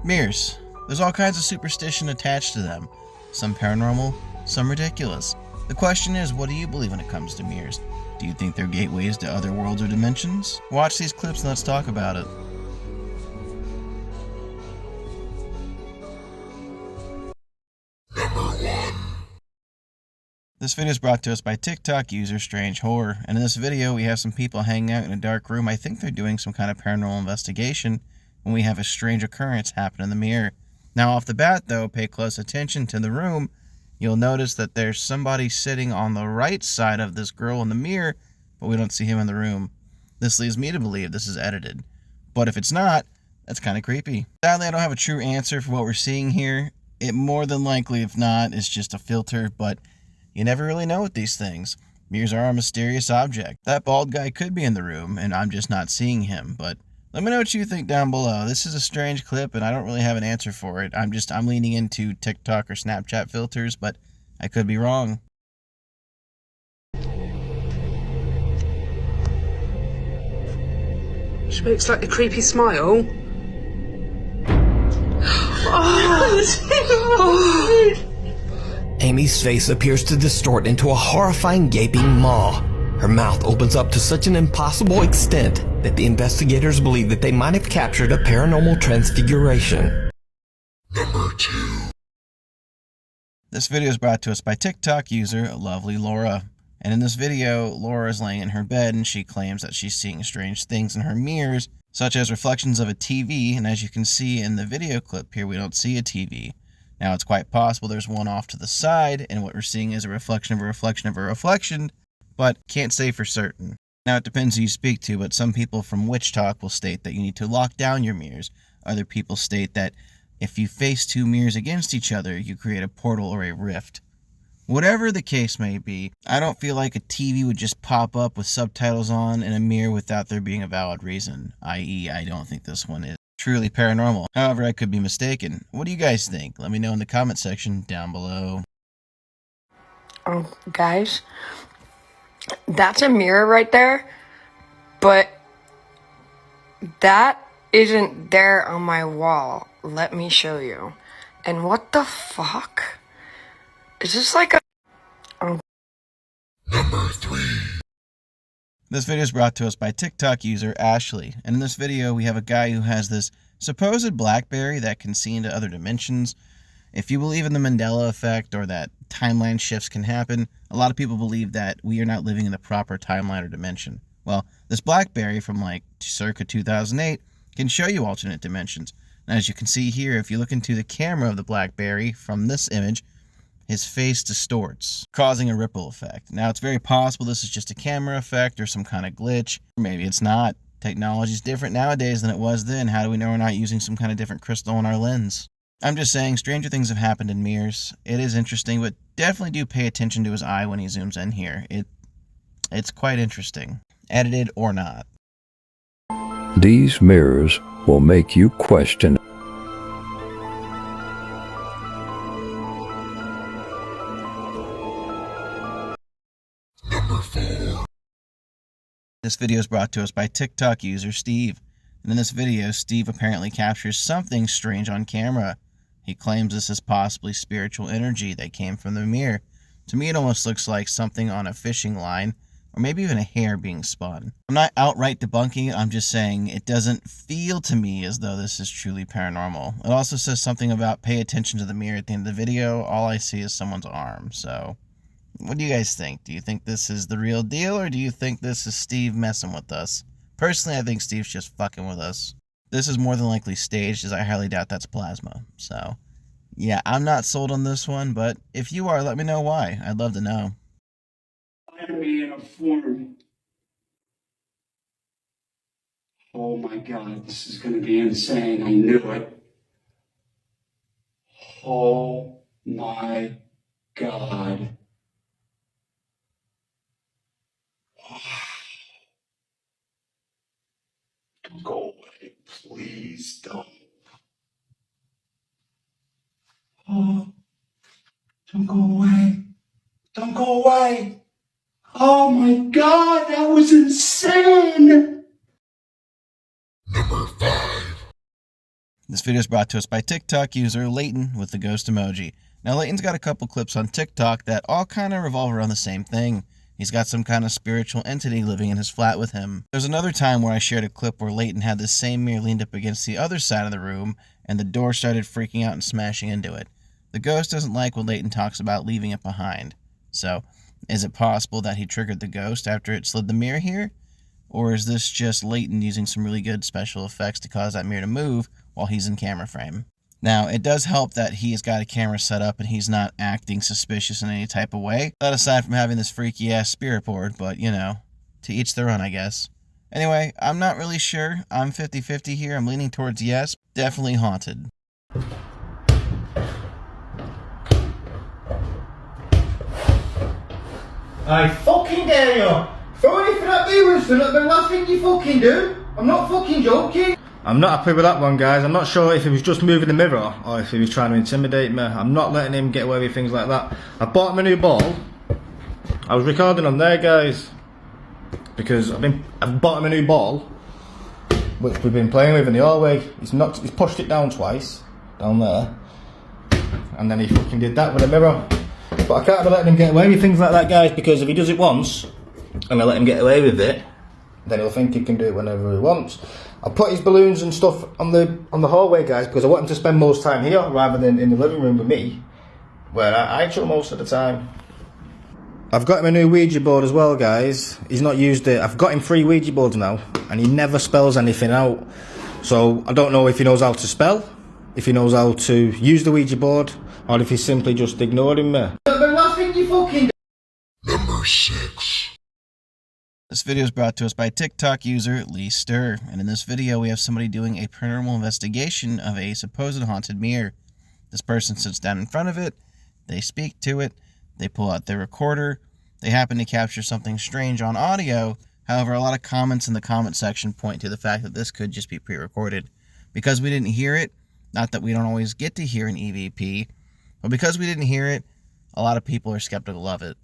Mirrors. There's all kinds of superstition attached to them. Some paranormal, some ridiculous. The question is, what do you believe when it comes to mirrors? Do you think they're gateways to other worlds or dimensions? Watch these clips and let's talk about it. This video is brought to us by TikTok user Strange Horror, and in this video we have some people hanging out in a dark room. I think they're doing some kind of paranormal investigation when we have a strange occurrence happen in the mirror. Now off the bat though, pay close attention to the room. You'll notice that there's somebody sitting on the right side of this girl in the mirror, but we don't see him in the room. This leads me to believe this is edited. But if it's not, that's kind of creepy. Sadly, I don't have a true answer for what we're seeing here. It more than likely, if not, is just a filter, but you never really know with these things. Mirrors are a mysterious object. That bald guy could be in the room, and I'm just not seeing him, but let me know what you think down below. This is a strange clip, and I don't really have an answer for it. I'm leaning into TikTok or Snapchat filters, but I could be wrong. She makes like a creepy smile. Amy's face appears to distort into a horrifying gaping maw. Her mouth opens up to such an impossible extent that the investigators believe that they might have captured a paranormal transfiguration. Number 2. This video is brought to us by TikTok user Lovely Laura. And in this video, Laura is laying in her bed and she claims that she's seeing strange things in her mirrors, such as reflections of a TV, and as you can see in the video clip here, we don't see a TV. Now, it's quite possible there's one off to the side, and what we're seeing is a reflection of a reflection of a reflection, but can't say for certain. Now, it depends who you speak to, but some people from Witch Talk will state that you need to lock down your mirrors. Other people state that if you face two mirrors against each other, you create a portal or a rift. Whatever the case may be, I don't feel like a TV would just pop up with subtitles on in a mirror without there being a valid reason, i.e. I don't think this one is truly paranormal. However, I could be mistaken. What do you guys think? Let me know in the comment section down below. Guys, that's a mirror right there, but that isn't there on my wall. Let me show you. And what the fuck? Is this like a... Number 3. This video is brought to us by TikTok user Ashley, and in this video we have a guy who has this supposed BlackBerry that can see into other dimensions. If you believe in the Mandela effect or that timeline shifts can happen, a lot of people believe that we are not living in the proper timeline or dimension. Well, this BlackBerry from like circa 2008 can show you alternate dimensions. And as you can see here, if you look into the camera of the BlackBerry from this image, his face distorts, causing a ripple effect. Now, it's very possible this is just a camera effect or some kind of glitch. Maybe it's not. Technology's different nowadays than it was then. How do we know we're not using some kind of different crystal in our lens? I'm just saying, stranger things have happened in mirrors. It is interesting, but definitely do pay attention to his eye when he zooms in here. It's quite interesting, edited or not. These mirrors will make you question. Number 4. This video is brought to us by TikTok user Steve. And in this video, Steve apparently captures something strange on camera. He claims this is possibly spiritual energy that came from the mirror. To me, it almost looks like something on a fishing line, or maybe even a hair being spun. I'm not outright debunking it, I'm just saying it doesn't feel to me as though this is truly paranormal. It also says something about pay attention to the mirror at the end of the video. All I see is someone's arm, so what do you guys think? Do you think this is the real deal, or do you think this is Steve messing with us? Personally, I think Steve's just fucking with us. This is more than likely staged, as I highly doubt that's plasma. So, yeah, I'm not sold on this one, but if you are, let me know why. I'd love to know. Me in a form. Oh my God, this is going to be insane. I knew it. Oh my God. Don't go away. Please don't. Oh, don't go away. Don't go away. Oh my God, that was insane. Number 5. This video is brought to us by TikTok user Leighton with the ghost emoji. Now, Leighton's got a couple clips on TikTok that all kind of revolve around the same thing. He's got some kind of spiritual entity living in his flat with him. There's another time where I shared a clip where Leighton had this same mirror leaned up against the other side of the room, and the door started freaking out and smashing into it. The ghost doesn't like when Leighton talks about leaving it behind. So, is it possible that he triggered the ghost after it slid the mirror here? Or is this just Leighton using some really good special effects to cause that mirror to move while he's in camera frame? Now, it does help that he's got a camera set up and he's not acting suspicious in any type of way. That aside from having this freaky-ass spirit board, but, you know, to each their own, I guess. Anyway, I'm not really sure. I'm 50-50 here. I'm leaning towards yes. Definitely haunted. I fucking dare you! Throw anything at me, Winston, that's the last thing you fucking do! I'm not fucking joking! I'm not happy with that one, guys. I'm not sure if he was just moving the mirror or if he was trying to intimidate me. I'm not letting him get away with things like that. I bought him a new ball. I was recording on there, guys, because I've bought him a new ball, which we've been playing with in the hallway. He's pushed it down twice, down there, and then he fucking did that with a mirror. But I can't be letting him get away with things like that, guys, because if he does it once, and I let him get away with it, then he'll think he can do it whenever he wants. I put his balloons and stuff on the hallway, guys, because I want him to spend most time here rather than in the living room with me, where I chill most of the time. I've got him a new Ouija board as well, guys. He's not used it. I've got him 3 Ouija boards now, and he never spells anything out. So I don't know if he knows how to spell, if he knows how to use the Ouija board, or if he's simply just ignoring me. The last thing you fucking Number 6. This video is brought to us by TikTok user Lee Stir, and in this video we have somebody doing a paranormal investigation of a supposed haunted mirror. This person sits down in front of it, they speak to it, they pull out their recorder, they happen to capture something strange on audio. However, a lot of comments in the comment section point to the fact that this could just be pre-recorded. Because we didn't hear it, not that we don't always get to hear an EVP, but because we didn't hear it, a lot of people are skeptical of it.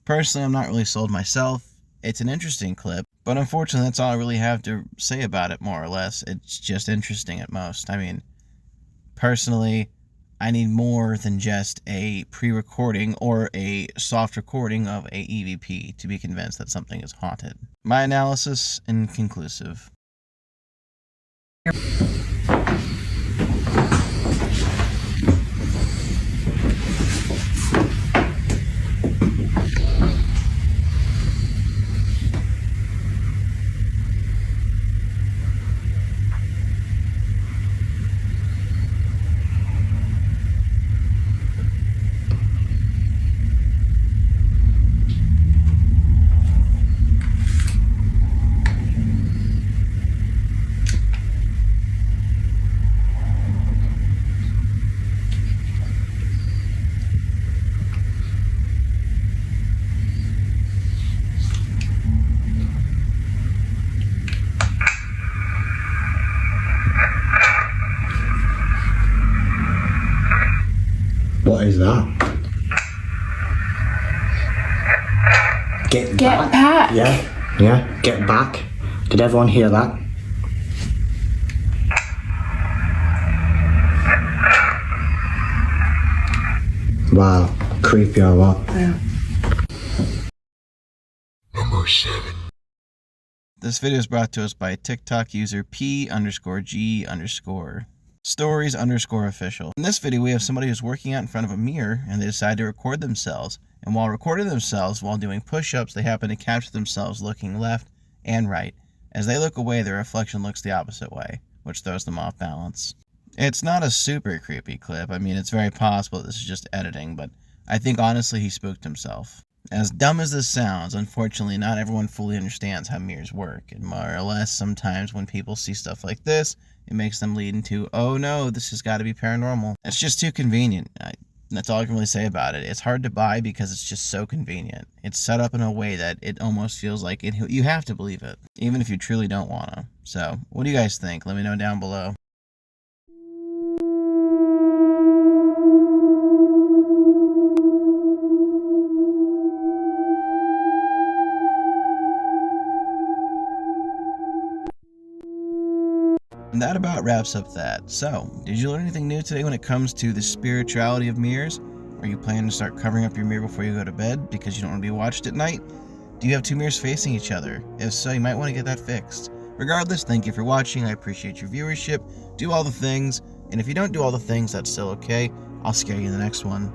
Personally, I'm not really sold myself. It's an interesting clip, but unfortunately that's all I really have to say about it, more or less. It's just interesting at most. I mean, personally, I need more than just a pre-recording or a soft recording of a EVP to be convinced that something is haunted. My analysis inconclusive. What is that? Get back. back. Yeah, get back. Did everyone hear that? Wow, creepy or what? Yeah. Number 7. This video is brought to us by TikTok user P_G_ stories_official. In this video, we have somebody who's working out in front of a mirror and they decide to record themselves. And while recording themselves while doing push-ups, they happen to capture themselves looking left and right. As they look away, their reflection looks the opposite way, which throws them off balance. It's not a super creepy clip. I mean, it's very possible this is just editing, but I think honestly he spooked himself. As dumb as this sounds, unfortunately not everyone fully understands how mirrors work, and more or less sometimes when people see stuff like this, it makes them lead into, oh no, this has got to be paranormal. It's just too convenient. That's all I can really say about it. It's hard to buy because it's just so convenient. It's set up in a way that it almost feels like you have to believe it, even if you truly don't want to. So, what do you guys think? Let me know down below. And that about wraps up that. So, did you learn anything new today when it comes to the spirituality of mirrors? Are you planning to start covering up your mirror before you go to bed because you don't want to be watched at night? Do you have two mirrors facing each other? If so, you might want to get that fixed. Regardless, thank you for watching. I appreciate your viewership. Do all the things. And if you don't do all the things, that's still okay. I'll scare you in the next one.